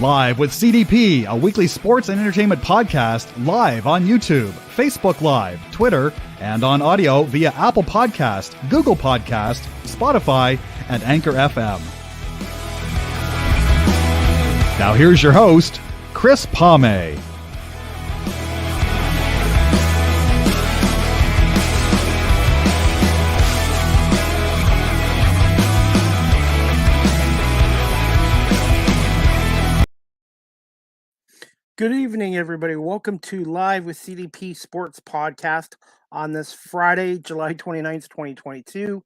Live with CDP, a weekly sports and entertainment podcast live on YouTube, Facebook Live, Twitter, and on audio via Apple Podcast, Google Podcast, Spotify, and Anchor FM. Now here's your host, Chris Palme. Good evening, everybody. Welcome to Live with CDP Sports Podcast on this Friday, July 29th, 2022,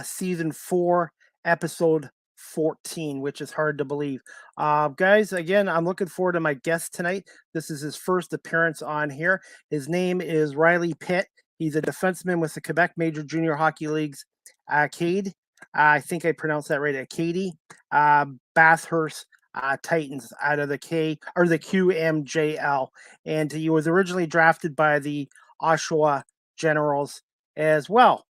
Season 4, Episode 14, which is hard to believe. Guys, again, I'm looking forward to my guest tonight. This is his first appearance on here. His name is Riley Pitt. He's a defenseman with the Quebec Major Junior Hockey League's Acadie. I think I pronounced that right, Acadie-Bathurst Titans out of the QMJHL, and he was originally drafted by the Oshawa Generals as well.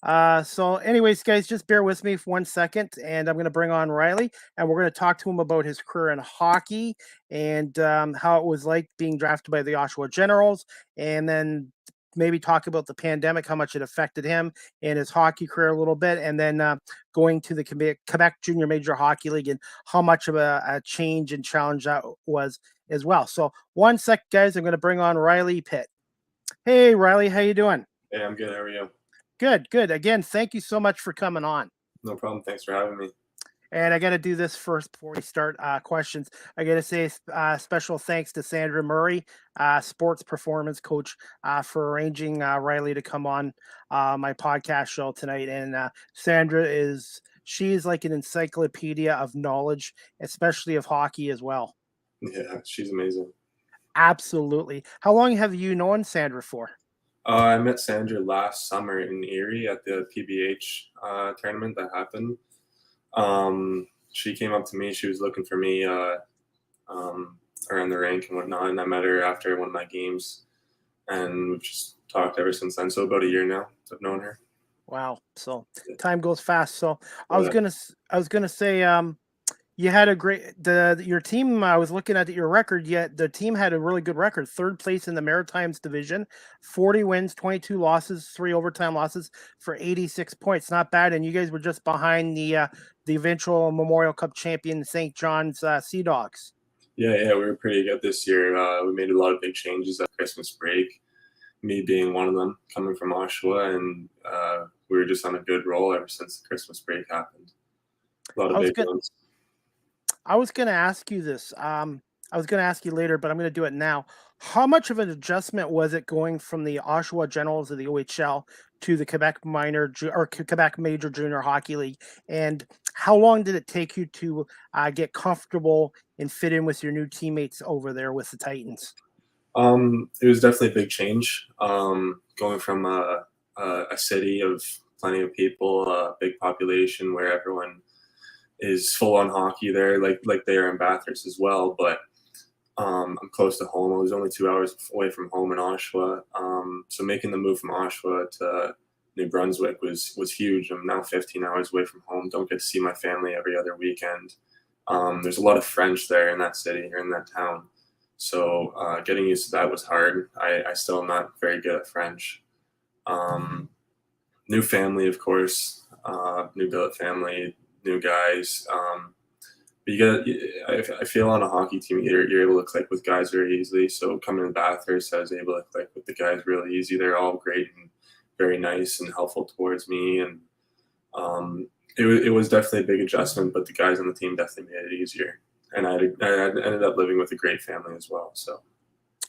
So anyways, guys, just bear with me for 1 second, and I'm going to bring on Riley, and we're going to talk to him about his career in hockey and how it was like being drafted by the Oshawa Generals, and then maybe talk about the pandemic, how much it affected him and his hockey career a little bit, and then going to the Quebec Junior Major Hockey League and how much of a change and challenge that was as well. So 1 sec, guys, I'm going to bring on Riley Pitt. Hey, Riley, how you doing? Hey, I'm good. How are you? Good, good. Again, thank you so much for coming on. No problem. Thanks for having me. And I got to do this first before we start questions. I got to say special thanks to Sandra Murray, sports performance coach, for arranging Riley to come on my podcast show tonight. And Sandra she's like an encyclopedia of knowledge, especially of hockey as well. Yeah, she's amazing. Absolutely. How long have you known Sandra for? I met Sandra last summer in Erie at the PBH tournament that happened. She came up to me. She was looking for me around the rink and whatnot, and I met her after one of my games, and we've just talked ever since then. So about a year now I've known her. Wow. So time goes fast. So I was gonna say you had your team. I was looking at your record. Yet the team had a really good record. Third place in the Maritimes division, 40 wins, 22 losses, 3 overtime losses for 86 points. Not bad. And you guys were just behind the eventual Memorial Cup champion St. John's Sea Dogs. Yeah, we were pretty good this year. We made a lot of big changes at Christmas break. Me being one of them, coming from Oshawa, and we were just on a good roll ever since the Christmas break happened. A lot of big ones. I was going to ask you this. I was going to ask you later, but I'm going to do it now. How much of an adjustment was it going from the Oshawa Generals of the OHL to the Quebec Major Junior Hockey League? And how long did it take you to get comfortable and fit in with your new teammates over there with the Titans? It was definitely a big change. Going from a city of plenty of people, a big population where everyone is full on hockey there, like they are in Bathurst as well. But I'm close to home. I was only 2 hours away from home in Oshawa. So making the move from Oshawa to New Brunswick was huge. I'm now 15 hours away from home. Don't get to see my family every other weekend. There's a lot of French there in that city or in that town. So getting used to that was hard. I still am not very good at French. New family, of course, new billet family, new guys. But I feel on a hockey team, you're able to click with guys very easily. So coming to Bathurst, I was able to click with the guys really easy. They're all great and very nice and helpful towards me. And it was definitely a big adjustment, but the guys on the team definitely made it easier. And I ended up living with a great family as well. So.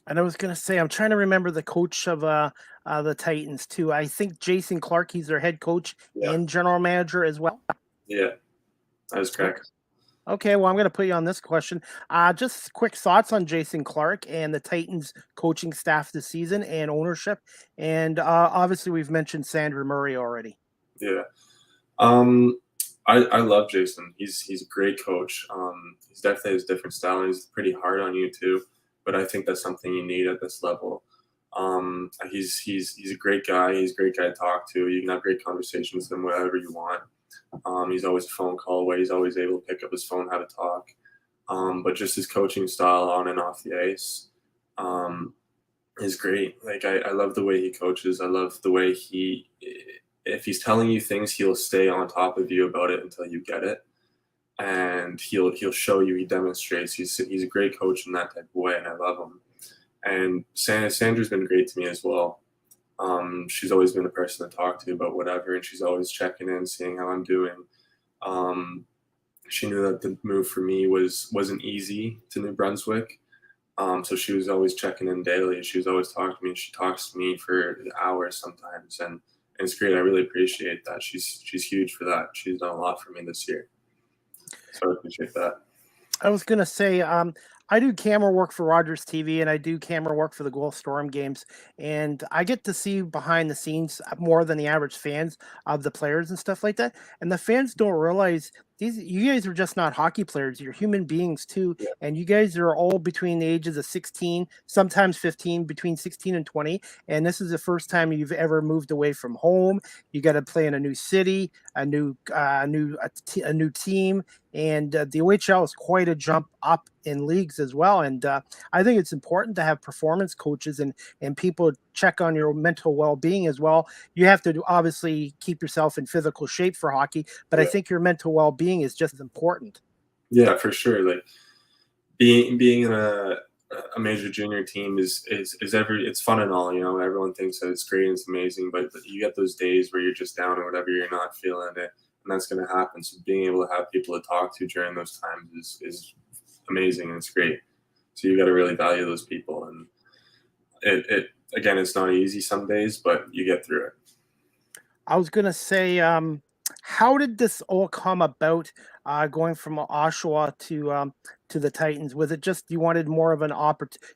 And I was going to say, I'm trying to remember the coach of the Titans too. I think Jason Clark, he's their head coach and general manager as well. Yeah, that is correct. Okay, well, I'm going to put you on this question. Just quick thoughts on Jason Clark and the Titans coaching staff this season and ownership. And obviously, we've mentioned Sandra Murray already. Yeah. I love Jason. He's a great coach. He's definitely has a different style, and he's pretty hard on you too. But I think that's something you need at this level. He's a great guy. He's a great guy to talk to. You can have great conversations with him, whatever you want. He's always a phone call away. He's always able to pick up his phone, how to talk. But just his coaching style on and off the ice is great. Like I love the way he coaches. I love the way if he's telling you things, he'll stay on top of you about it until you get it, and he'll show you. He demonstrates. He's a great coach in that type of way, and I love him. And Sandra's been great to me as well. She's always been a person to talk to about whatever, and she's always checking in, seeing how I'm doing. She knew that the move for me wasn't easy to New Brunswick. So she was always checking in daily. She was always talking to me. She talks to me for hours sometimes, and it's great. I really appreciate that. She's huge for that. She's done a lot for me this year, so I appreciate that. I was going to say, I do camera work for Rogers TV, and I do camera work for the Gold Storm games, and I get to see behind the scenes more than the average fans of the players and stuff like that. And the fans don't realize you guys are just not hockey players; you're human beings too. Yeah. And you guys are all between the ages of 16, sometimes 15, between 16 and 20. And this is the first time you've ever moved away from home. You got to play in a new city, a new team. And the OHL is quite a jump up in leagues as well. And I think it's important to have performance coaches and people check on your mental well-being as well. You have to obviously keep yourself in physical shape for hockey, but I think your mental well-being is just as important. Yeah, for sure. Like being in a major junior team is it's fun and all, everyone thinks that it's great and it's amazing, but you get those days where you're just down or whatever, you're not feeling it. And that's going to happen. So being able to have people to talk to during those times is amazing, and it's great. So you got to really value those people. And it again, it's not easy some days, but you get through it. I was going to say, how did this all come about? Going from Oshawa to the Titans, was it just you wanted more of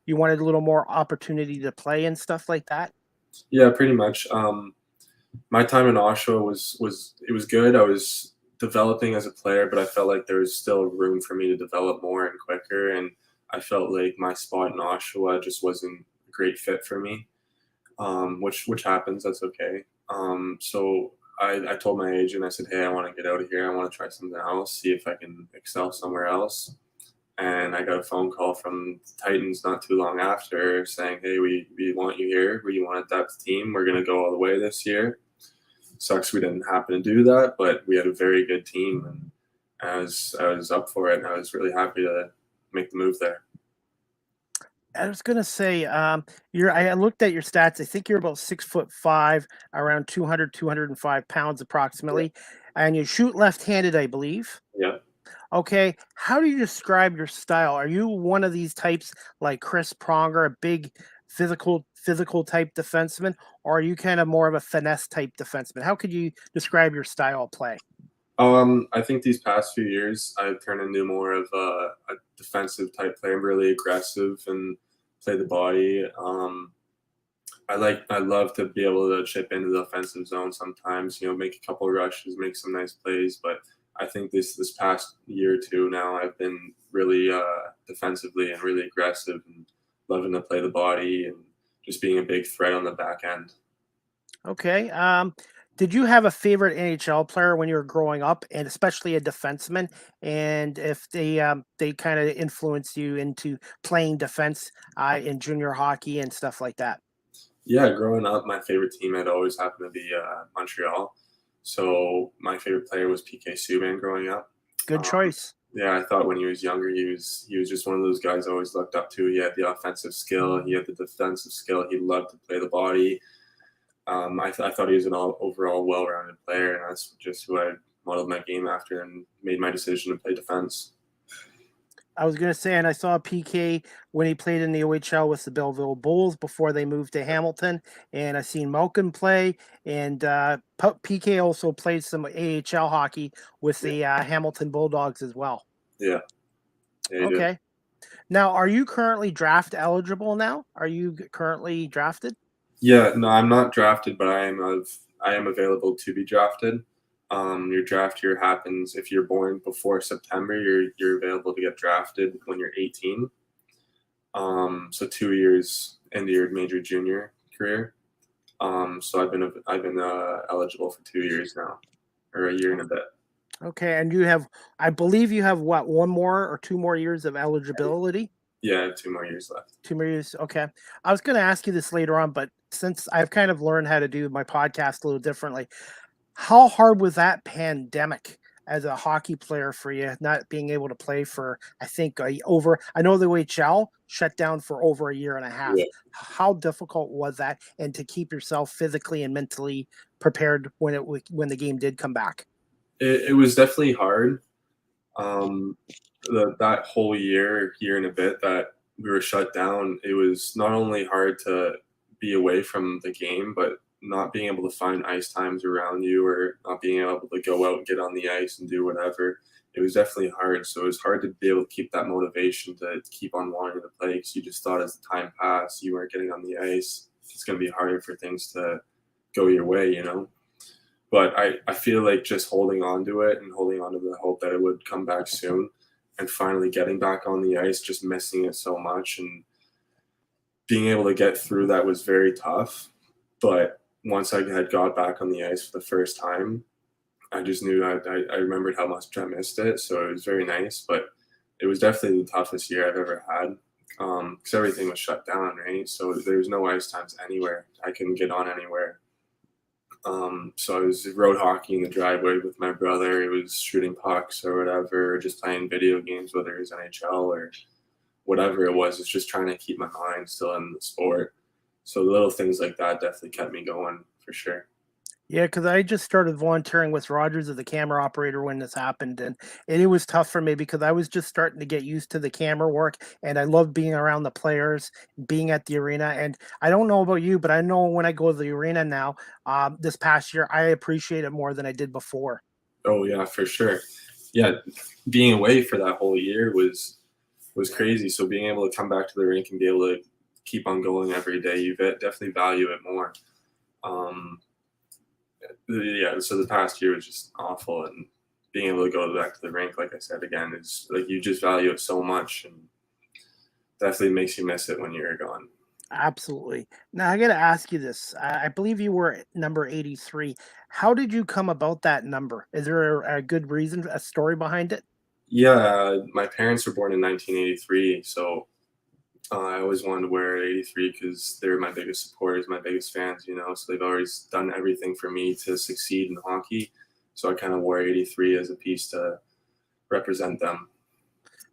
you wanted a little more opportunity to play and stuff like that? Yeah, pretty much. My time in Oshawa was good. I was developing as a player, but I felt like there was still room for me to develop more and quicker. And I felt like my spot in Oshawa just wasn't a great fit for me, which happens. That's okay. So I told my agent, I said, hey, I want to get out of here. I want to try something else, see if I can excel somewhere else. And I got a phone call from the Titans not too long after saying, hey, we want you here. We want a depth team. We're going to go all the way this year. Sucks we didn't happen to do that, but we had a very good team. And I was up for it, and I was really happy to make the move there. I was going to say, I looked at your stats. I think you're about 6'5", around 205 pounds approximately. Yeah. And you shoot left-handed, I believe. Yeah. Okay. How do you describe your style? Are you one of these types like Chris Pronger, a big physical type defenseman, or are you kind of more of a finesse type defenseman? How could you describe your style of play? I think these past few years I've turned into more of a defensive type player. I'm really aggressive and play the body. I love to be able to chip into the offensive zone sometimes, make a couple of rushes, make some nice plays. But I think this past year or two now I've been really defensively and really aggressive and loving to play the body and just being a big threat on the back end. Okay. Did you have a favorite NHL player when you were growing up, and especially a defenseman? And if they kind of influenced you into playing defense in junior hockey and stuff like that? Yeah, growing up, my favorite team had always happened to be Montreal. So my favorite player was PK Subban growing up. Good choice. Yeah, I thought when he was younger, he was just one of those guys I always looked up to. He had the offensive skill, he had the defensive skill. He loved to play the body. I thought he was an overall well-rounded player, and that's just who I modeled my game after and made my decision to play defense. I was going to say, and I saw PK when he played in the OHL with the Belleville Bulls before they moved to Hamilton, and I seen Malkin play, and PK also played some AHL hockey with the Hamilton Bulldogs as well. Yeah. Okay. Now, are you currently draft eligible now? Are you currently drafted? Yeah, no, I'm not drafted, but I am available to be drafted. Your draft year happens if you're born before September. You're available to get drafted when you're 18. So 2 years into your major junior career. So I've been eligible for 2 years now, or a year and a bit. Okay, and I believe you have what, one more or two more years of eligibility? Yeah, I have 2 more years left. 2 more years. Okay. I was going to ask you this later on, but since I've kind of learned how to do my podcast a little differently, how hard was that pandemic as a hockey player for you, not being able to play for, I think, I know the OHL shut down for over a year and a half. Yeah. How difficult was that? And to keep yourself physically and mentally prepared when the game did come back? It was definitely hard. Um, that whole year and a bit that we were shut down, it was not only hard to be away from the game, but not being able to find ice times around you or not being able to go out and get on the ice and do whatever. It was definitely hard. So it was hard to be able to keep that motivation to keep on wanting to play because you just thought as the time passed, you weren't getting on the ice. It's going to be harder for things to go your way, you know? But I feel like just holding on to it and holding on to the hope that it would come back soon and finally getting back on the ice, just missing it so much and being able to get through that was very tough. But once I had got back on the ice for the first time, I just knew I remembered how much I missed it. So it was very nice, but it was definitely the toughest year I've ever had because everything was shut down, right? So there was no ice times anywhere. I couldn't get on anywhere. So I was road hockey in the driveway with my brother. It was shooting pucks or whatever, or just playing video games, whether it was NHL or whatever it was. It's just trying to keep my mind still in the sport. So little things like that definitely kept me going for sure. Yeah, because I just started volunteering with Rogers as the camera operator when this happened, and it was tough for me because I was just starting to get used to the camera work, and I love being around the players, being at the arena. And I don't know about you, but I know when I go to the arena now, this past year, I appreciate it more than I did before. Oh yeah, for sure. Yeah, being away for that whole year was crazy. So being able to come back to the rink and be able to keep on going every day, you definitely value it more. Um, yeah, so the past year was just awful, and being able to go back to the rink, like I said again, is like you just value it so much, and definitely makes you miss it when you're gone. Absolutely. Now I got to ask you this. I believe you were at number 83. How did you come about that number? Is there a good reason, a story behind it? Yeah, my parents were born in 1983, so I always wanted to wear 83 because they're my biggest supporters, my biggest fans, you know. So they've always done everything for me to succeed in hockey. So I kind of wore 83 as a piece to represent them.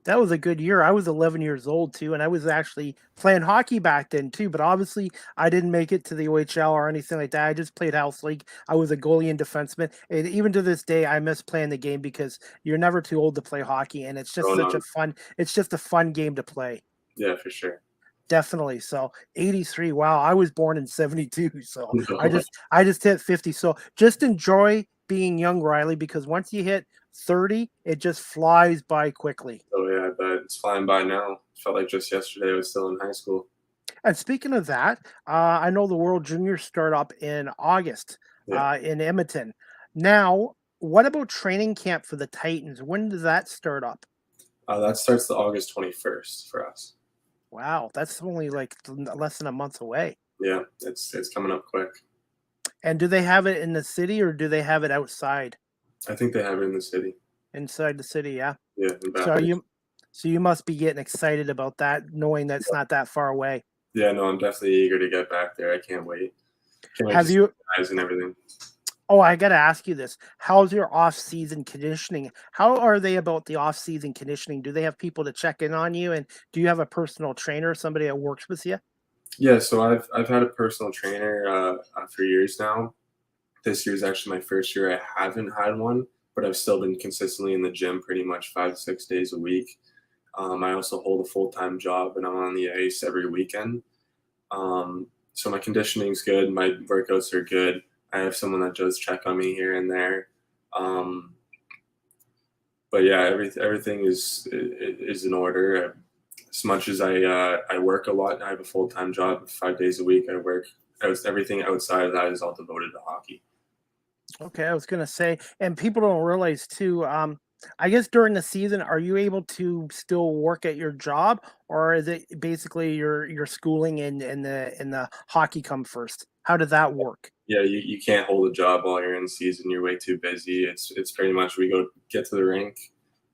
That was a good year. I was 11 years old too, and I was actually playing hockey back then too. But obviously, I didn't make it to the OHL or anything like that. I just played house league. I was a goalie and defenseman, and even to this day, I miss playing the game because you're never too old to play hockey, and it's just Going such a on, fun. It's just a fun game to play. yeah, for sure. Definitely. So 83. Wow, I was born in 72. So I just hit 50. So just enjoy being young, Riley, because once you hit 30, it just flies by quickly. Oh yeah, but it's flying by now. Felt like just yesterday I was still in high school. And speaking of that, I know the World Juniors start up in August Yeah, in Edmonton. Now, what about training camp for the Titans? When does that start up? that starts the August 21st for us. Wow, that's only like less than a month away. Yeah, it's coming up quick. And do they have it in the city or do they have it outside? I think they have it in the city. Inside the city, yeah. Yeah, in So Bathurst. you must be getting excited about that, knowing that's not that far away. Yeah, no, I'm definitely eager to get back there. I can't wait. Can't wait to Have see you? the guys and everything. Oh, I got to ask you this. How's your off-season conditioning? How are they about the off-season conditioning? Do they have people to check in on you, and do you have a personal trainer, somebody that works with you? Yeah, so I've had a personal trainer for years now. This year is actually my first year I haven't had one, but I've still been consistently in the gym pretty much 5 to 6 days a week. I also hold a full-time job and I'm on the ice every weekend. So my conditioning's good, my workouts are good. I have someone that does check on me here and there. Um, but yeah, everything is in order. As much as I work a lot, I have a full-time job 5 days a week. I work. Everything outside of that is all devoted to hockey. Okay, I was gonna say, and people don't realize too. I guess during the season, are you able to still work at your job, or is it basically your schooling and the hockey come first? How did that work? Yeah, you can't hold a job while you're in season. You're way too busy. It's pretty much we go get to the rink,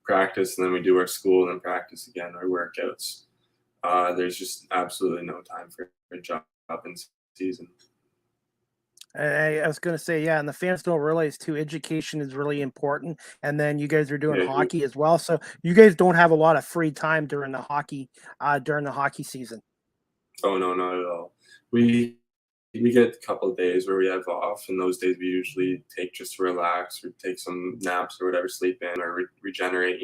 practice, and then we do our school and then practice again, our workouts. There's just absolutely no time for a job in season. I was going to say, yeah, and the fans don't realize too, education is really important. And then you guys are doing Yeah. hockey as well, so you guys don't have a lot of free time during the hockey season. Oh no, not at all. We get a couple of days where we have off, and those days we usually take just to relax or take some naps or whatever, sleep in or regenerate.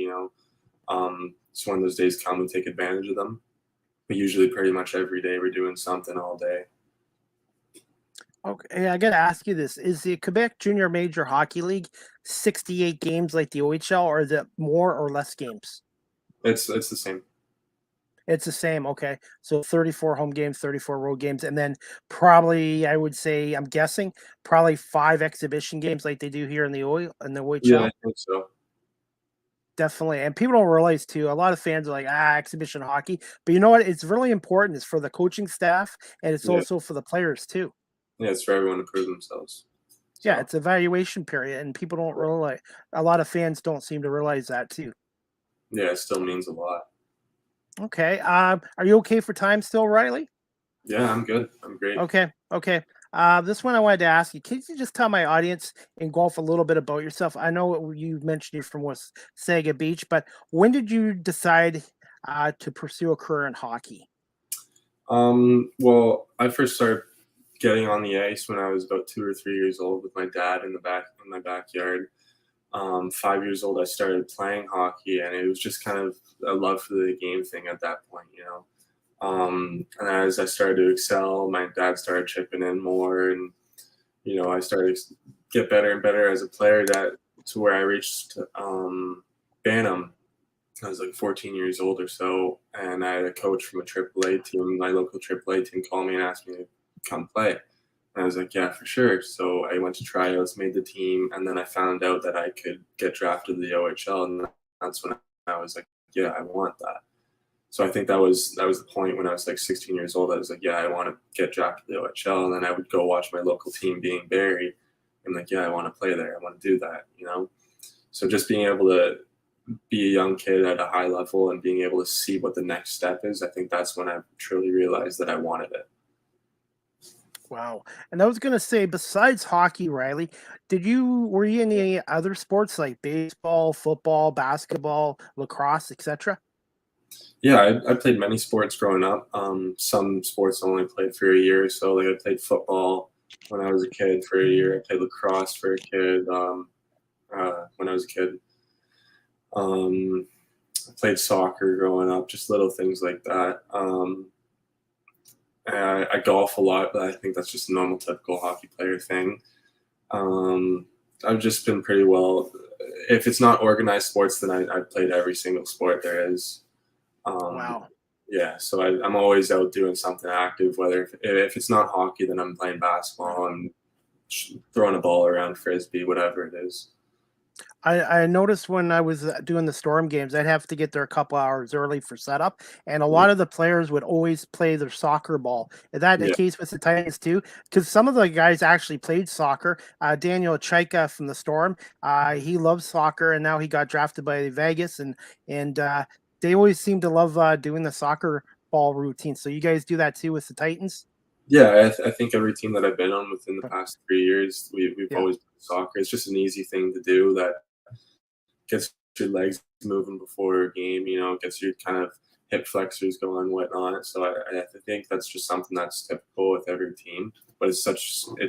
So when those days come, we take advantage of them. But usually, pretty much every day, we're doing something all day. Okay, I got to ask you this: is the Quebec Junior Major Hockey League 68 games like the OHL, or is it more or less games? It's the same. It's the same. Okay, so 34 home games, 34 road games, and then probably I would say I'm guessing probably 5 exhibition games like they do here in the Yeah, OHL. I think so. Definitely. And people don't realize too, a lot of fans are like, exhibition hockey. But you know what? It's really important. It's for the coaching staff and it's Yeah, also for the players too. yeah, it's for everyone to prove themselves. Yeah, So it's evaluation period. And people don't realize, a lot of fans don't seem to realize that too. yeah, it still means a lot. Okay. Are you okay for time still, Riley? Yeah, I'm good. I'm great. Okay. Okay. This one I wanted to ask you. Can you just tell my audience in golf a little bit about yourself? I know you mentioned you're from Wasaga Beach, but when did you decide to pursue a career in hockey? Well, I first started getting on the ice when I was about 2 or 3 years old with my dad in my backyard. 5 years old, I started playing hockey, and it was just kind of a love for the game thing at that point. And as I started to excel, my dad started chipping in more, and I started to get better and better as a player. That to where I reached Bantam. I was like 14 years old or so, and I had a coach from a AAA team, my local AAA team, call me and asked me to come play. And I was like, yeah, for sure. So I went to tryouts, made the team, and then I found out that I could get drafted to the OHL, and that's when I was like, yeah, I want that. So I think that was the point when I was like 16 years old. I was like, yeah, I want to get drafted to the OHL, and then I would go watch my local team being Barrie. I'm like, yeah, I want to play there. I want to do that. So just being able to be a young kid at a high level and being able to see what the next step is, I think that's when I truly realized that I wanted it. Wow. And I was gonna say, besides hockey, Riley, were you in any other sports like baseball, football, basketball, lacrosse, etc.? Yeah, I played many sports growing up. Some sports I only played for a year. So like I played football when I was a kid for a year. I played lacrosse for a kid when I was a kid. I played soccer growing up, just little things like that. I golf a lot, but I think that's just a normal, typical hockey player thing. I've just been pretty well. If it's not organized sports, then I've played every single sport there is. Um, Wow. yeah, so I'm always out doing something active. Whether if it's not hockey, then I'm playing basketball. I'm throwing a ball around, frisbee, whatever it is. I noticed when I was doing the Storm games, I'd have to get there a couple hours early for setup, and a Yeah, lot of the players would always play their soccer ball. Is that the yeah, case with the Titans too? Because some of the guys actually played soccer. Daniel Chaika from the Storm, he loves soccer, and now he got drafted by Vegas, and they always seem to love doing the soccer ball routine. So you guys do that too with the Titans? yeah. I think every team that I've been on within the past 3 years, we've Yeah. always played soccer. It's just an easy thing to do that gets your legs moving before a game, gets your kind of hip flexors going and whatnot. So I think that's just something that's typical with every team. But it's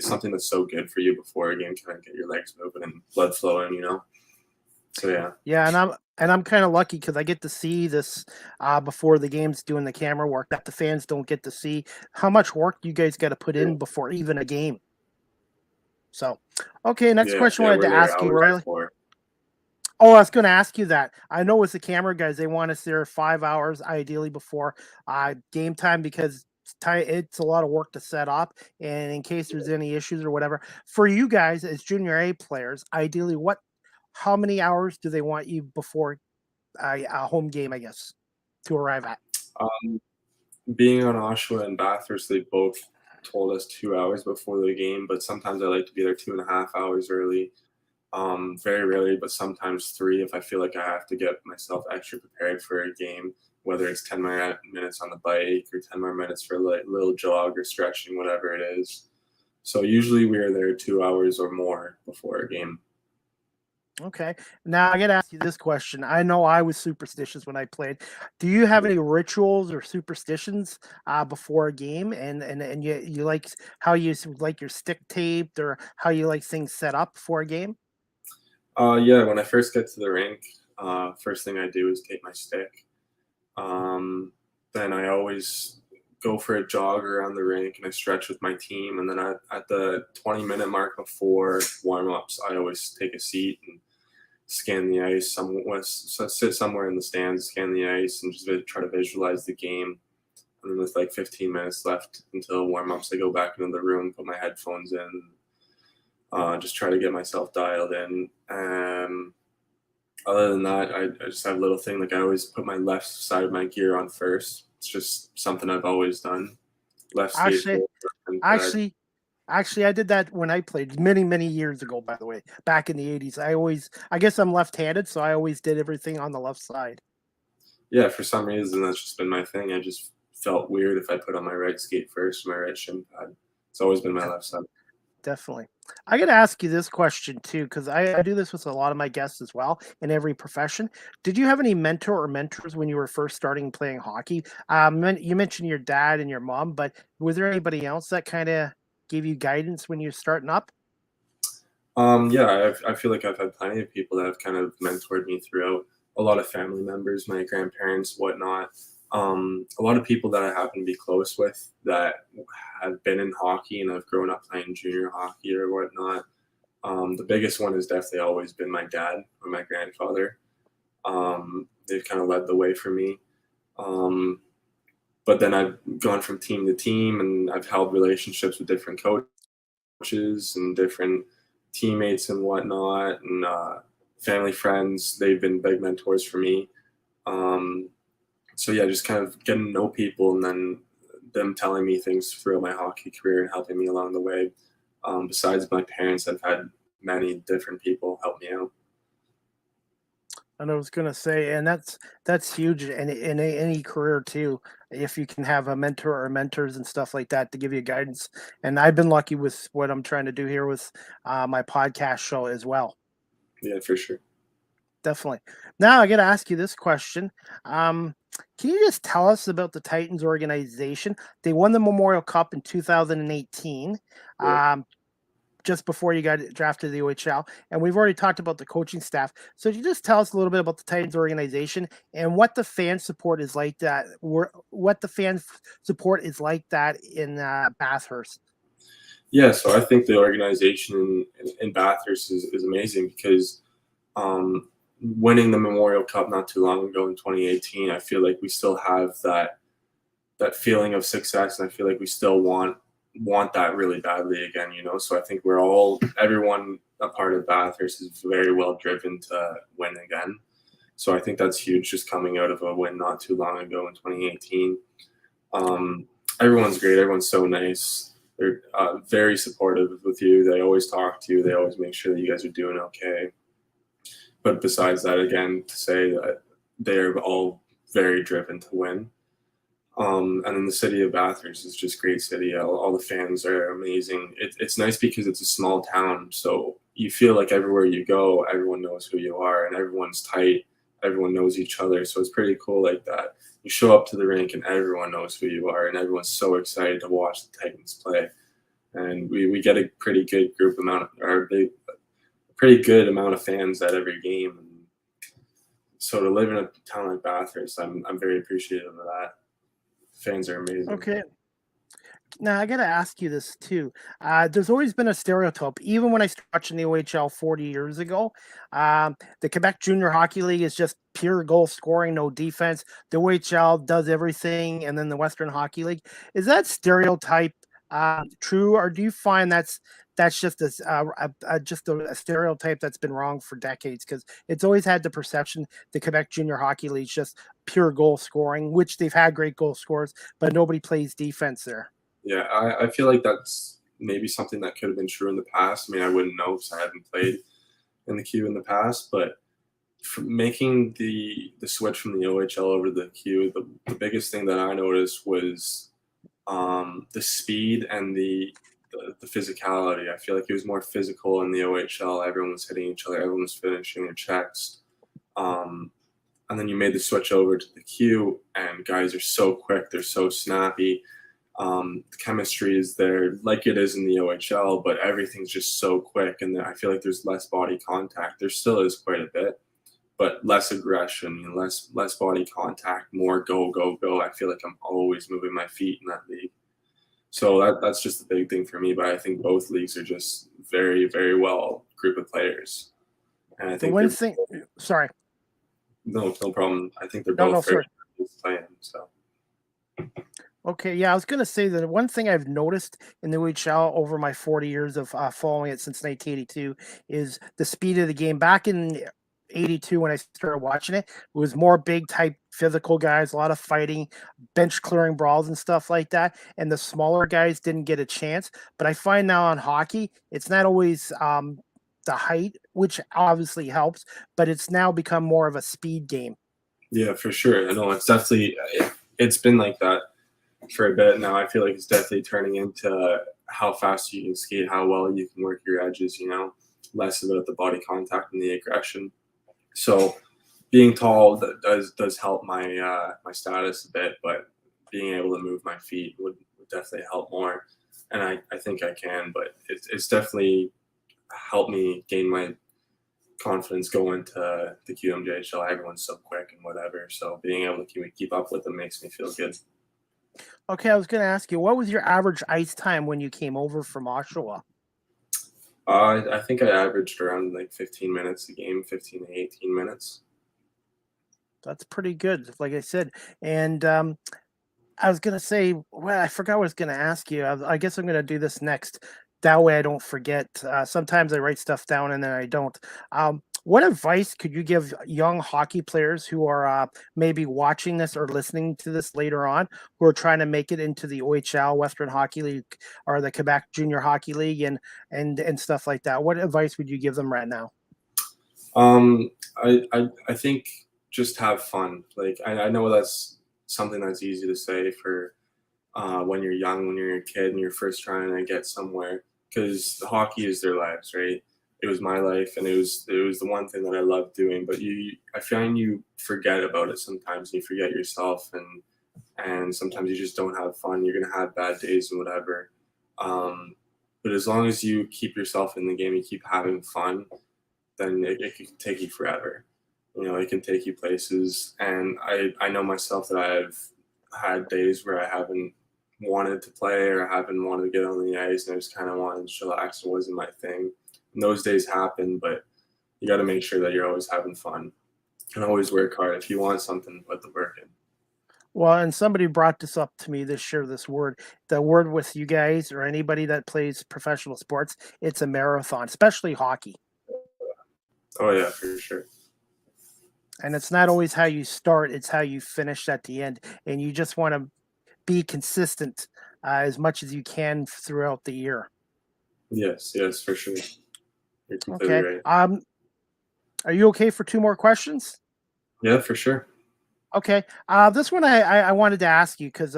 something that's so good for you before a game, kind of get your legs moving and blood flowing. So yeah. Yeah, and I'm kind of lucky because I get to see this before the game's doing the camera work that the fans don't get to see how much work you guys got to put Yeah. in before even a game. So, okay, next Yeah, question I yeah, wanted we're to there ask you, hours Riley. before. Oh, I was going to ask you that. I know with the camera guys, they want us there 5 hours ideally before game time because it's a lot of work to set up, and in case there's any issues or whatever. For you guys as junior A players, ideally, how many hours do they want you before a home game, I guess, to arrive at? Um, Being on Oshawa and Bathurst, they both told us 2 hours before the game, but sometimes I like to be there 2.5 hours early. Very rarely, but sometimes 3 if I feel like I have to get myself extra prepared for a game, whether it's 10 more minutes on the bike or 10 more minutes for a little jog or stretching, whatever it is. So usually we are there 2 hours or more before a game. Okay. Now I got to ask you this question. I know I was superstitious when I played. Do you have any rituals or superstitions before a game? And you like how you like your stick taped, or how you like things set up for a game? Yeah, when I first get to the rink, first thing I do is take my stick. Then I always go for a jog around the rink and I stretch with my team. And then at the 20-minute mark before warm-ups, I always take a seat and scan the ice. Sit somewhere in the stands, scan the ice, and just try to visualize the game. And then with like 15 minutes left until warm-ups, I go back into the room, put my headphones in, just try to get myself dialed in. Other than that, I just have a little thing, like I always put my left side of my gear on first. It's just something I've always done. Left skate. Actually, actually, I did that when I played many years ago, by the way, back in the 80s. I guess I'm left-handed, so I always did everything on the left side. Yeah, for some reason, that's just been my thing. I just felt weird if I put on my right skate first, my right shin pad. It's always been my left side. Definitely. I got to ask you this question too, because I do this with a lot of my guests as well in every profession. Did you have any mentor or mentors when you were first starting playing hockey? You mentioned your dad and your mom, but was there anybody else that kind of gave you guidance when you're starting up? Yeah, I feel like I've had plenty of people that have kind of mentored me throughout. A lot of family members, my grandparents, whatnot. A lot of people that I happen to be close with that have been in hockey and have grown up playing junior hockey or whatnot. The biggest one has definitely always been my dad or my grandfather. They've kind of led the way for me. But then I've gone from team to team and I've held relationships with different coaches and different teammates and whatnot, and family friends. They've been big mentors for me. So yeah, just kind of getting to know people and then them telling me things throughout my hockey career and helping me along the way. Besides my parents, I've had many different people help me out. And I was gonna say, and that's huge in any career too. If you can have a mentor or mentors and stuff like that to give you guidance. And I've been lucky with what I'm trying to do here with my podcast show as well. Yeah, for sure. Definitely. Now I got to ask you this question. Can you just tell us about the Titans organization? They won the Memorial Cup in 2018. Yeah. Just before you got drafted to the OHL. And we've already talked about the coaching staff. So you just tell us a little bit about the Titans organization and what the fan support is like that, what the fan support is like that in Bathurst. Yeah, so I think the organization in Bathurst is amazing because winning the Memorial Cup not too long ago in 2018, I feel like we still have that feeling of success, and I feel like we still want that really badly again, you know. So I think everyone a part of Bathurst is very well driven to win again. So I think that's huge, just coming out of a win not too long ago in 2018. Everyone's great. Everyone's so nice. They're very supportive with you. They always talk to you. They always make sure that you guys are doing okay. But besides that, again, to say that they're all very driven to win. And then the city of Bathurst is just a great city. All the fans are amazing. It's nice because it's a small town, so you feel like everywhere you go, everyone knows who you are, and everyone's tight. Everyone knows each other, so it's pretty cool like that. You show up to the rink and everyone knows who you are, and everyone's so excited to watch the Titans play. And we get a pretty good pretty good amount of fans at every game. And so to live in a town like Bathurst, I'm very appreciative of that. Fans are amazing. Okay. Now I got to ask you this too. There's always been a stereotype, even when I started watching the OHL 40 years ago. The Quebec Junior Hockey League is just pure goal scoring, no defense. The OHL does everything, and then the Western Hockey League, is that stereotype true, or do you find that's just a stereotype that's been wrong for decades? Because it's always had the perception the Quebec Junior Hockey League is just pure goal scoring, which they've had great goal scorers, but nobody plays defense there. Yeah, I feel like that's maybe something that could have been true in the past. I mean, I wouldn't know because I haven't played in the Q in the past, but for making the switch from the OHL over to the Q, the biggest thing that I noticed was the speed and the physicality. I feel like it was more physical in the OHL. Everyone was hitting each other. Everyone was finishing their checks. Um, and then you made the switch over to the Q, and guys are so quick. They're so snappy. The chemistry is there like it is in the OHL, but everything's just so quick. And I feel like there's less body contact. There still is quite a bit, but less aggression, less body contact, more go, go, go. I feel like I'm always moving my feet in that league. So that's just the big thing for me. But I think both leagues are just very, very well group of players. And I The think one thing, sorry. no problem. I think they're No, both very sorry. playing. So Okay, yeah, I was going to say that one thing I've noticed in the OHL over my 40 years of following it since 1982 is the speed of the game. Back in 82, when I started watching it, it was more big type physical guys, a lot of fighting, bench clearing brawls and stuff like that. And the smaller guys didn't get a chance. But I find now on hockey, it's not always the height, which obviously helps, but it's now become more of a speed game. yeah, for sure. I know it's definitely it's been like that for a bit now. I feel like it's definitely turning into how fast you can skate, how well you can work your edges, less about the body contact and the aggression. So being tall does help my status a bit, but being able to move my feet would definitely help more. And I think I can, but it's definitely helped me gain my confidence going to the QMJHL. Everyone's so quick and whatever. So being able to keep up with them makes me feel good. Okay, I was going to ask you, what was your average ice time when you came over from Oshawa? I think I averaged around like 15 minutes a game, 15 to 18 minutes. That's pretty good, like I said. And I was going to say, well, I forgot what I was going to ask you. I guess I'm going to do this next. That way I don't forget. Sometimes I write stuff down and then I don't. What advice could you give young hockey players who are maybe watching this or listening to this later on, who are trying to make it into the OHL, Western Hockey League, or the Quebec Junior Hockey League, and stuff like that? What advice would you give them right now? I think just have fun. Like I know that's something that's easy to say for when you're young, when you're a kid and you're first trying to get somewhere, because hockey is their lives, right? It was my life, and it was the one thing that I loved doing. But I find you forget about it sometimes. You forget yourself, and sometimes you just don't have fun. You're gonna have bad days and whatever. Um, but as long as you keep yourself in the game, you keep having fun, then it can take you forever. It can take you places. And I know myself that I've had days where I haven't wanted to play or I haven't wanted to get on the ice, and I just kind of wanted to chillax. It wasn't my thing. And those days happen, but you got to make sure that you're always having fun and always work hard. If you want something, put the work in. Well, and somebody brought this up to me this year, the word with you guys or anybody that plays professional sports, it's a marathon, especially hockey. Oh yeah, for sure. And it's not always how you start, it's how you finish at the end. And you just want to be consistent as much as you can throughout the year. Yes, for sure. You're completely Okay. right. Are you okay for two more questions? Yeah, for sure. Okay. This one I wanted to ask you because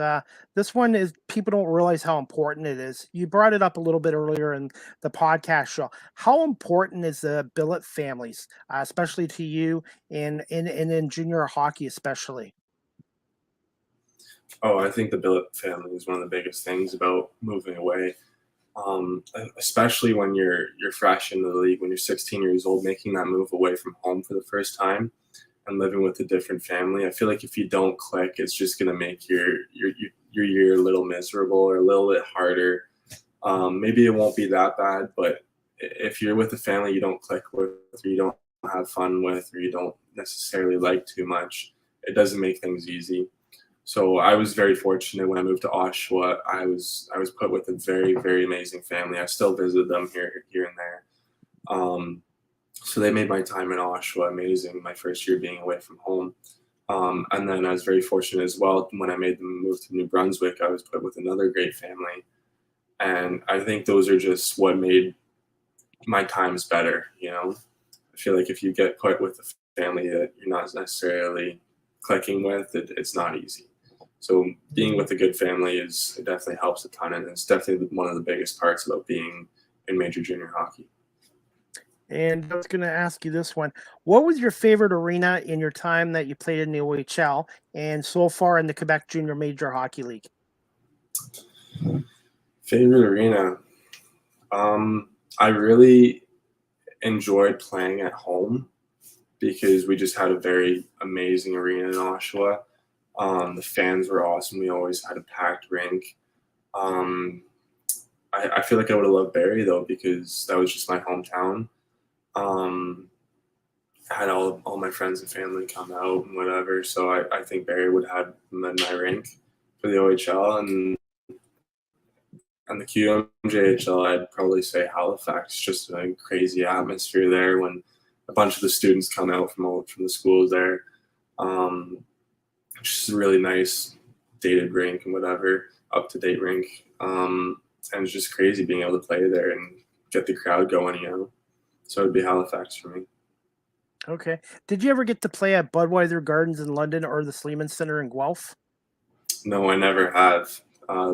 this one is people don't realize how important it is. You brought it up a little bit earlier in the podcast show. How important is the billet families, especially to you in junior hockey, especially? Oh, I think the billet family is one of the biggest things about moving away. Especially when you're fresh in the league, when you're 16 years old, making that move away from home for the first time and living with a different family. I feel like if you don't click, it's just gonna make your year a little miserable or a little bit harder. Maybe it won't be that bad, but if you're with a family you don't click with, or you don't have fun with, or you don't necessarily like too much, it doesn't make things easy. So I was very fortunate when I moved to Oshawa. I was put with a very, very amazing family. I still visit them here and there. So they made my time in Oshawa amazing. My first year being away from home, And then I was very fortunate as well. When I made the move to New Brunswick, I was put with another great family. And I think those are just what made my times better. I feel like if you get put with a family that you're not necessarily clicking with, it's not easy. So being with a good family it definitely helps a ton, and it's definitely one of the biggest parts about being in major junior hockey. And I was going to ask you this one. What was your favorite arena in your time that you played in the OHL and so far in the Quebec Junior Major Hockey League? Favorite arena? I really enjoyed playing at home because we just had a very amazing arena in Oshawa. The fans were awesome. We always had a packed rink. I feel like I would have loved Barrie, though, because that was just my hometown. I had all my friends and family come out and whatever, so I think Barrie would have my rink for the OHL. And the QMJHL, I'd probably say Halifax. Just a crazy atmosphere there when a bunch of the students come out from the schools there. Just a really nice dated rink and whatever, up-to-date rink. And it's just crazy being able to play there and get the crowd going, So it'd be Halifax for me. Okay. Did you ever get to play at Budweiser Gardens in London or the Sleeman Center in Guelph? No, I never have.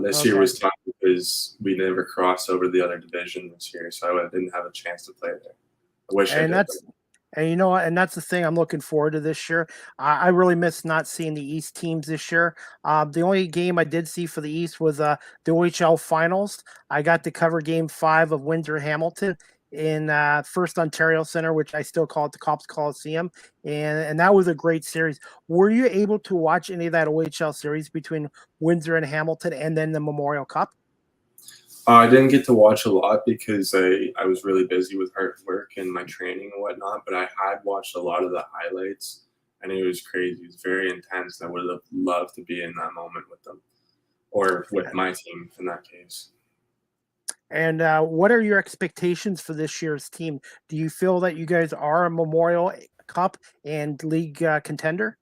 This year was tough because we never crossed over the other division this year, so I didn't have a chance to play there. I wish I did. And you know what? And that's the thing I'm looking forward to this year. I really miss not seeing the East teams this year. The only game I did see for the East was the OHL Finals. I got to cover Game 5 of Windsor-Hamilton in First Ontario Center, which I still call it the Cops Coliseum. And that was a great series. Were you able to watch any of that OHL series between Windsor and Hamilton and then the Memorial Cup? I didn't get to watch a lot because I was really busy with hard work and my training and whatnot, but I had watched a lot of the highlights, and it was crazy. It was very intense. I would have loved to be in that moment with them, or with my team in that case. And what are your expectations for this year's team? Do you feel that you guys are a Memorial Cup and league contender?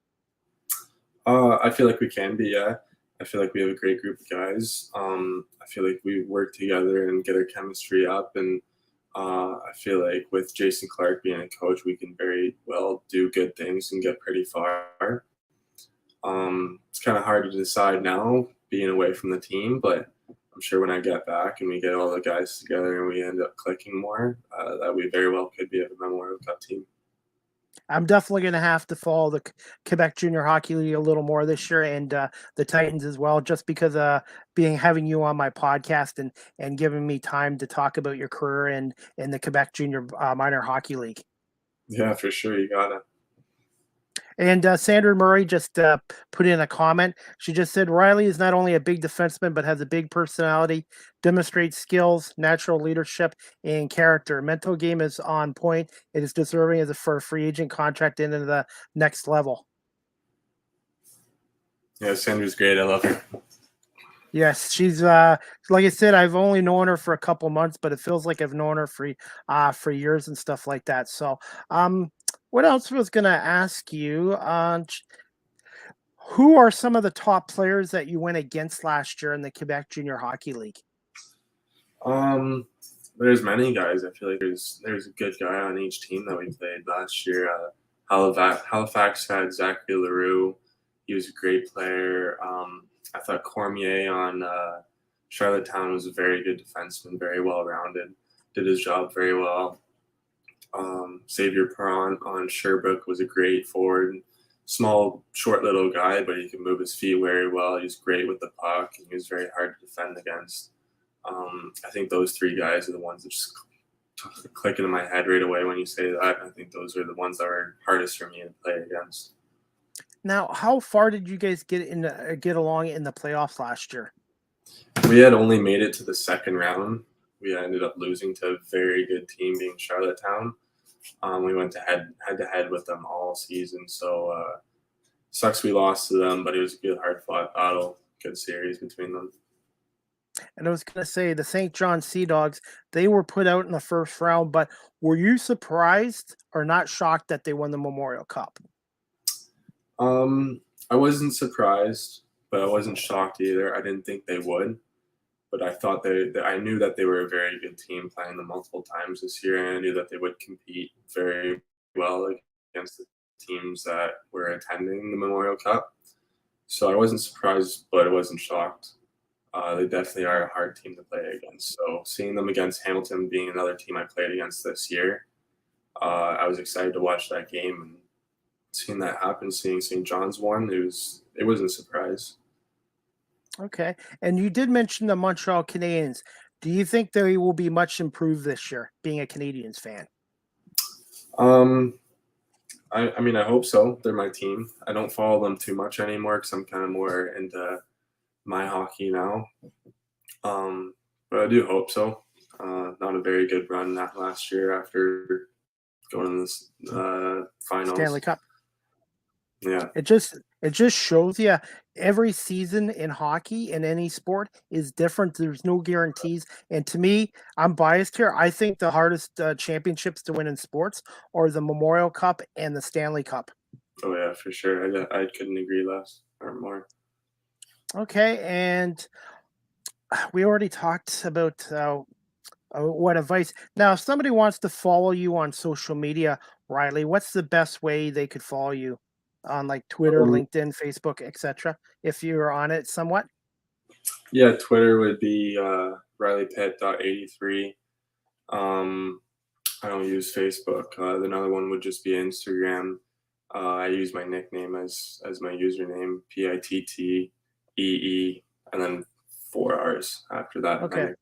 I feel like we can be, yeah. I feel like we have a great group of guys. I feel like we work together and get our chemistry up. And I feel like with Jason Clark being a coach, we can very well do good things and get pretty far. It's kind of hard to decide now being away from the team, but I'm sure when I get back and we get all the guys together and we end up clicking more, that we very well could be a Memorial Cup team. I'm definitely going to have to follow the Quebec Junior Hockey League a little more this year, and the Titans as well, just because having you on my podcast and giving me time to talk about your career in the Quebec Junior Minor Hockey League. Yeah, for sure. You got it. And Sandra Murray just put in a comment. She just said, Riley is not only a big defenseman, but has a big personality, demonstrates skills, natural leadership, and character. Mental game is on point. It is deserving for a free agent contract into the next level. Yeah, Sandra's great. I love her. Yes, she's like I said, I've only known her for a couple months, but it feels like I've known her for years and stuff like that. So, what else was going to ask you? Who are some of the top players that you went against last year in the Quebec Junior Hockey League? There's many guys. I feel like there's a good guy on each team that we played last year. Halifax had Zachary Leroux. He was a great player. I thought Cormier on Charlottetown was a very good defenseman, very well-rounded, did his job very well. Xavier Perron on Sherbrooke was a great forward. Small, short little guy, but he can move his feet very well. He's great with the puck, and he was very hard to defend against. I think those three guys are the ones that just click into my head right away when you say that. I think those are the ones that are hardest for me to play against. Now, how far did you guys get along in the playoffs last year? We had only made it to the second round. We ended up losing to a very good team, being Charlottetown. We went head-to-head with them all season, so sucks we lost to them, but it was a good, hard-fought battle, good series between them. And I was going to say, the St. John Sea Dogs, they were put out in the first round, but were you surprised or not shocked that they won the Memorial Cup? I wasn't surprised, but I wasn't shocked either. I didn't think they would, but I thought I knew that they were a very good team, playing them multiple times this year, and I knew that they would compete very well against the teams that were attending the Memorial Cup. So I wasn't surprised, but I wasn't shocked. They definitely are a hard team to play against. So seeing them against Hamilton, being another team I played against this year, I was excited to watch that game, and seeing that happen, seeing St. John's won, it wasn't a surprise. Okay. And you did mention the Montreal Canadiens. Do you think they will be much improved this year, being a Canadiens fan? I mean, I hope so. They're my team. I don't follow them too much anymore because I'm kind of more into my hockey now. But I do hope so. Not a very good run that last year after going to this finals. Stanley Cup. Yeah. It just shows you every season in hockey in any sport is different. There's no guarantees. And to me, I'm biased here. I think the hardest championships to win in sports are the Memorial Cup and the Stanley Cup. Oh yeah, for sure. I couldn't agree less or more. Okay, and we already talked about what advice. Now, if somebody wants to follow you on social media, Riley, what's the best way they could follow you? On like Twitter, LinkedIn, Facebook, etc. If you're on it somewhat. Yeah, Twitter would be RileyPitt.83. I don't use Facebook. Another one would just be Instagram. I use my nickname as my username, PITTEE, and then 4 R's after that. Okay.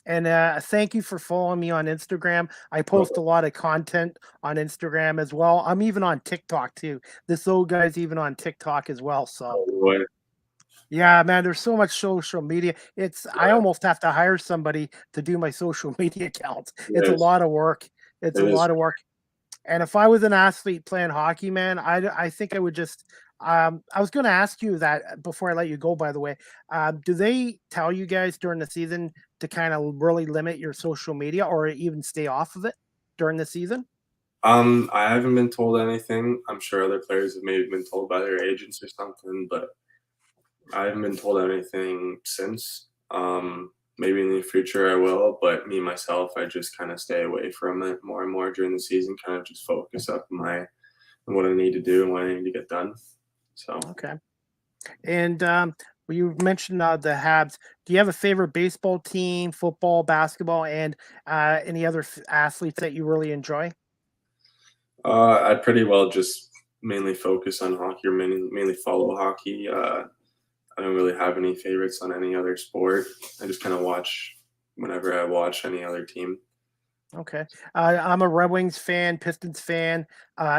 And thank you for following me on Instagram. I post a lot of content on Instagram as well. I'm even on TikTok too. This old guy's even on TikTok as well. So yeah, man, there's so much social media. I almost have to hire somebody to do my social media accounts. It's a lot of work. It's a lot of work. And if I was an athlete playing hockey, man, I think I would just I was going to ask you that before I let you go, by the way. Do they tell you guys during the season to kind of really limit your social media or even stay off of it during the season? I haven't been told anything. I'm sure other players have maybe been told by their agents or something, but I haven't been told anything since. Maybe in the future I will, but me myself, I just kind of stay away from it more and more during the season, kind of just focus up on what I need to do and what I need to get done. So okay. And you mentioned the Habs. Do you have a favorite baseball team, football, basketball, and any other athletes that you really enjoy? I pretty well just mainly focus on hockey or mainly follow hockey. I don't really have any favorites on any other sport. I just kind of watch whenever I watch any other team. Okay. I'm a Red Wings fan, Pistons fan,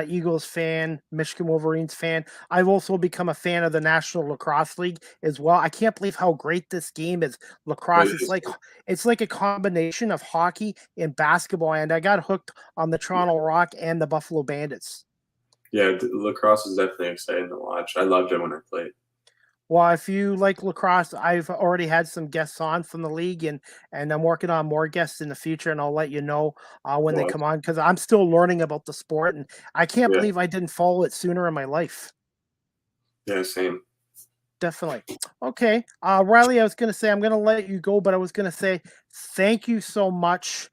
Eagles fan, Michigan Wolverines fan. I've also become a fan of the National Lacrosse League as well. I can't believe how great this game is. Lacrosse is it's like a combination of hockey and basketball, and I got hooked on the Toronto Rock and the Buffalo Bandits. Yeah, lacrosse is definitely exciting to watch. I loved it when I played. Well, if you like lacrosse, I've already had some guests on from the league, and I'm working on more guests in the future, and I'll let you know when they come on because I'm still learning about the sport, and I can't believe I didn't follow it sooner in my life. Yeah, same. Definitely. Okay, Riley, I was going to say I'm going to let you go, but I was going to say thank you so much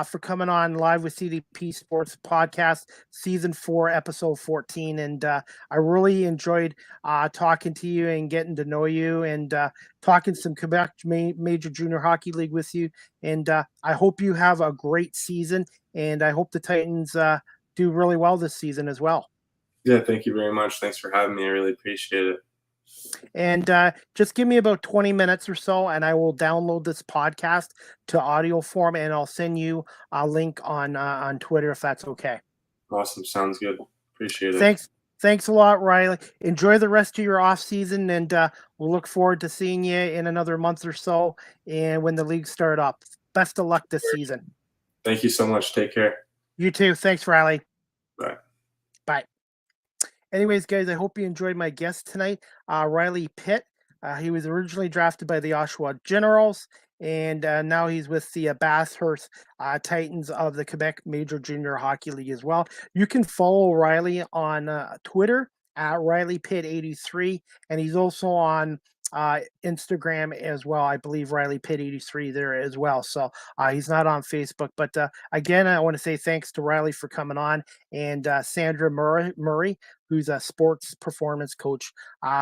for coming on live with CDP Sports Podcast, Season 4, Episode 14. And I really enjoyed talking to you and getting to know you and talking some Quebec Major Junior Hockey League with you. And I hope you have a great season, and I hope the Titans do really well this season as well. Yeah, thank you very much. Thanks for having me. I really appreciate it. And just give me about 20 minutes or so, and I will download this podcast to audio form, and I'll send you a link on Twitter if that's okay. Awesome. Sounds good. Appreciate it. Thanks a lot, Riley. Enjoy the rest of your off season, and we'll look forward to seeing you in another month or so and when the leagues start up. Best of luck this season. Thank you so much. Take care. You too. Thanks, Riley. Bye. Bye. Anyways, guys, I hope you enjoyed my guest tonight, Riley Pitt. He was originally drafted by the Oshawa Generals, and now he's with the Bathurst Titans of the Quebec Major Junior Hockey League as well. You can follow Riley on Twitter at Riley Pitt 83, and he's also on Instagram as well. I believe Riley Pitt 83 there as well. So he's not on Facebook, but again, I want to say thanks to Riley for coming on, and Sandra Murray, who's a sports performance coach,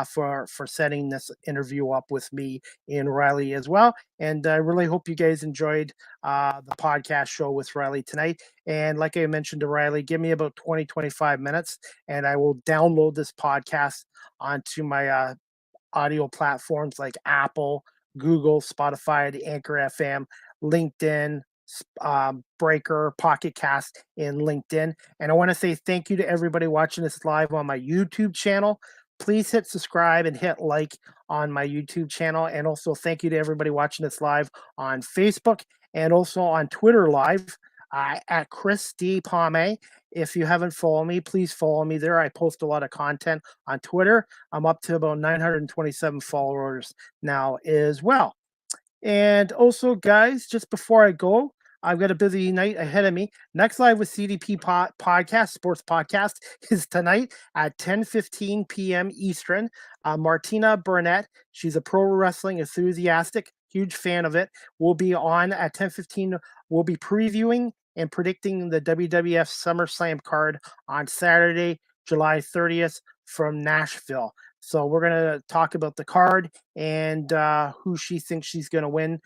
for setting this interview up with me and Riley as well. And I really hope you guys enjoyed the podcast show with Riley tonight. And like I mentioned to Riley, give me about 20-25 minutes, and I will download this podcast onto my audio platforms like Apple, Google, Spotify, the Anchor FM, LinkedIn, Breaker, Pocket Cast, and LinkedIn. And I want to say thank you to everybody watching this live on my YouTube channel. Please hit subscribe and hit like on my YouTube channel. And also thank you to everybody watching this live on Facebook and also on Twitter live at Chris D. Palme. If you haven't followed me, please follow me there. I post a lot of content on Twitter. I'm up to about 927 followers now as well. And also, guys, just before I go, I've got a busy night ahead of me. Next Live with CDP podcast, sports podcast, is tonight at 10:15 p.m. Eastern. Martina Burnett, she's a pro wrestling enthusiastic, huge fan of it, will be on at 10:15. We'll be previewing and predicting the WWF SummerSlam card on Saturday, July 30th from Nashville. So we're going to talk about the card and who she thinks she's going to win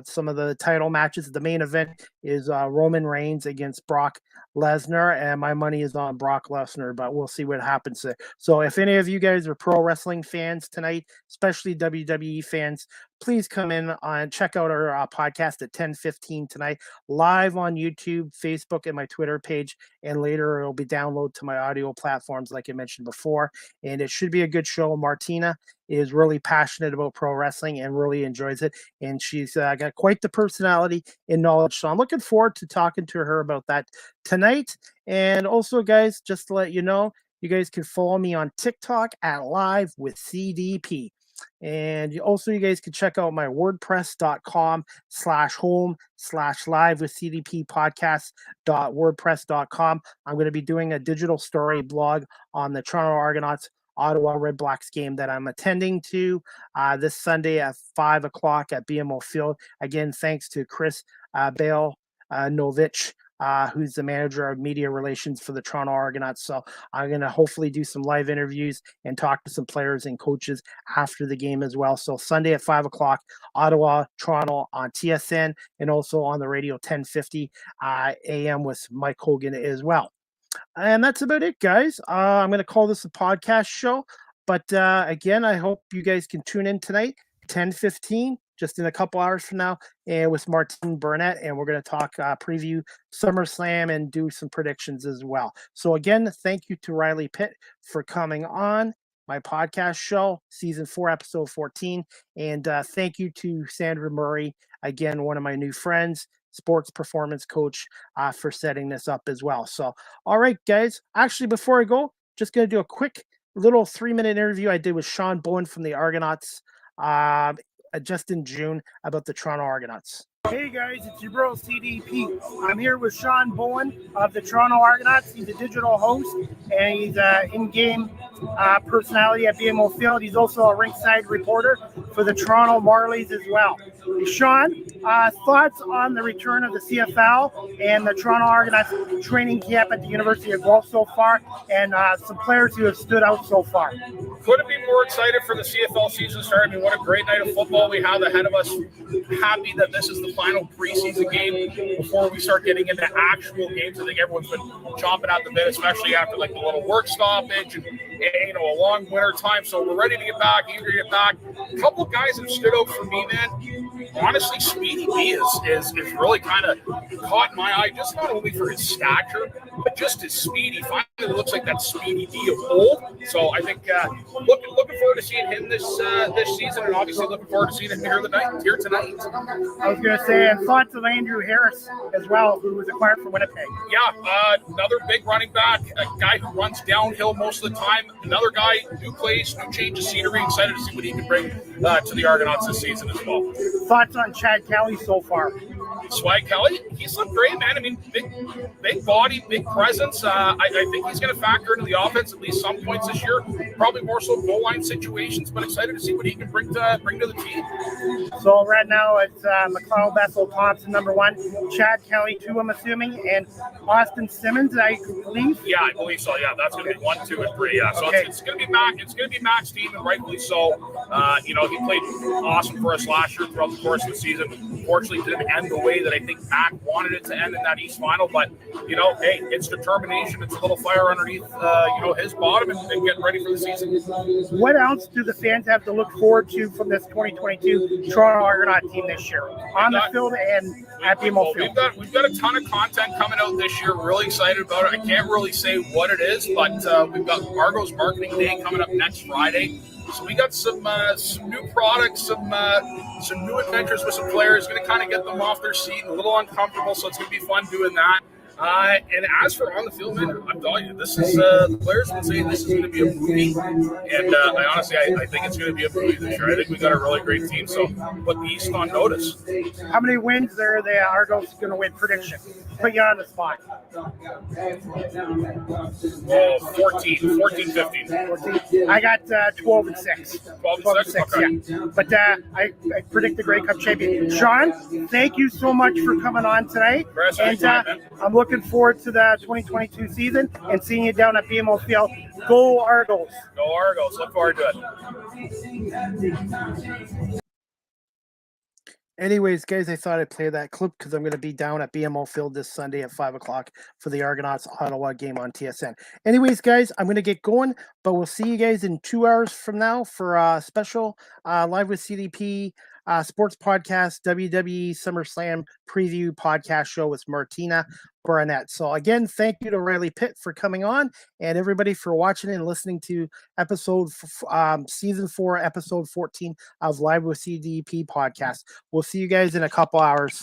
some of the title matches. The main event is Roman Reigns against Brock Lesnar, and my money is on Brock Lesnar, but we'll see what happens there. So if any of you guys are pro wrestling fans tonight, especially WWE fans, please come in and check out our podcast at 10:15 tonight, live on YouTube, Facebook, and my Twitter page. And later it'll be downloaded to my audio platforms, like I mentioned before. And it should be a good show. Martina is really passionate about pro wrestling and really enjoys it. And she's got quite the personality and knowledge. So I'm looking forward to talking to her about that tonight. And also, guys, just to let you know, you guys can follow me on TikTok at Live with CDP. And you guys can check out my wordpress.com/home/live with CDP podcast.wordpress.com. I'm going to be doing a digital story blog on the Toronto Argonauts Ottawa Red Blacks game that I'm attending to this Sunday at 5 o'clock at BMO Field. Again, thanks to Chris Bale-Novich, who's the manager of media relations for the Toronto Argonauts. So I'm going to hopefully do some live interviews and talk to some players and coaches after the game as well. So Sunday at 5 o'clock, Ottawa, Toronto on TSN, and also on the radio 1050 AM with Mike Hogan as well. And that's about it, guys. I'm going to call this a podcast show. But again, I hope you guys can tune in tonight, 10:15, just in a couple hours from now, and with Martine Burnett. And we're going to talk preview SummerSlam and do some predictions as well. So again, thank you to Riley Pitt for coming on my podcast show, season 4, episode 14. And thank you to Sandra Murray, again, one of my new friends, sports performance coach, for setting this up as well. So, all right, guys, actually, before I go, just going to do a quick little 3-minute interview I did with Sean Bowen from the Argonauts just in June about the Toronto Argonauts. Hey guys, it's your bro CDP. I'm here with Sean Bowen of the Toronto Argonauts. He's a digital host and he's an in-game personality at BMO Field. He's also a ringside reporter for the Toronto Marlies as well. Hey, Sean, thoughts on the return of the CFL and the Toronto Argonauts training camp at the University of Guelph so far, and some players who have stood out so far? Couldn't be more excited for the CFL season start. I mean, what a great night of football we have ahead of us. Happy that this is the final preseason game before we start getting into actual games. I think everyone's been chomping at the bit, especially after like the little work stoppage and a long winter time. So we're ready to get back, eager to get back. A couple of guys that stood out for me, man. Honestly, Speedy B is really kind of caught my eye, just not only for his stature, but just his speed. He finally looks like that Speedy B of old. So I think looking forward to seeing him this season, and obviously looking forward to seeing him here tonight. I was going to say, and thoughts of Andrew Harris as well, who was acquired from Winnipeg. Yeah, another big running back, a guy who runs downhill most of the time. Another guy, new place, new change of scenery. Excited to see what he can bring to the Argonauts this season as well. Thoughts on Chad Kelly so far? Swag Kelly, he's looked great, man. I mean, big body, big presence. I think he's going to factor into the offense at least some points this year. Probably more so goal line situations, but excited to see what he can bring to the team. So right now it's McLeod, Bethel, Thompson, number 1, Chad Kelly, 2, I'm assuming, and Austin Simmons, I believe. Yeah, I believe so. Yeah, that's going to be 1, 2, and 3. Yeah, so okay. It's going to be Mac. It's going to be Mac's team, and rightfully so. He played awesome for us last year throughout the course of the season. Unfortunately, didn't end the way that I think Mac wanted it to end in that East final. But hey, it's determination. It's a little fire underneath his bottom and getting ready for the season. What else do the fans have to look forward to from this 2022 Toronto Argonaut team this year on the field and at BMO Field? We've got a ton of content coming out this year. Really excited about it. I can't really say what it is, but we've got Argo's Marketing Day coming up next Friday. So we got some new products, some new adventures with some players. Going to kind of get them off their seat, a little uncomfortable. So it's going to be fun doing that. And as for on the field, man, I'm telling you, this is the players would say this is going to be a movie, and I honestly think it's going to be a movie this year. I think we got a really great team, so put the East on notice. How many wins are the Argos going to win? Prediction. Put you on the spot. 14, 15. 14. I got 12 and 6. 12 and 6? Okay. Yeah. But I predict the Grey Cup champion. Sean, thank you so much for coming on tonight. And I'm looking forward to the 2022 season and seeing you down at BMO Field. Go Argos. Go Argos. Look forward to it. Anyways, guys, I thought I'd play that clip because I'm going to be down at BMO Field this Sunday at 5 o'clock for the Argonauts Ottawa game on TSN. Anyways, guys, I'm going to get going, but we'll see you guys in 2 hours from now for a special Live with CDP sports podcast, WWE SummerSlam preview podcast show with Martina Barnett. So again, thank you to Riley Pitt for coming on and everybody for watching and listening to season 4, episode 14 of Live with CDP podcast. We'll see you guys in a couple hours.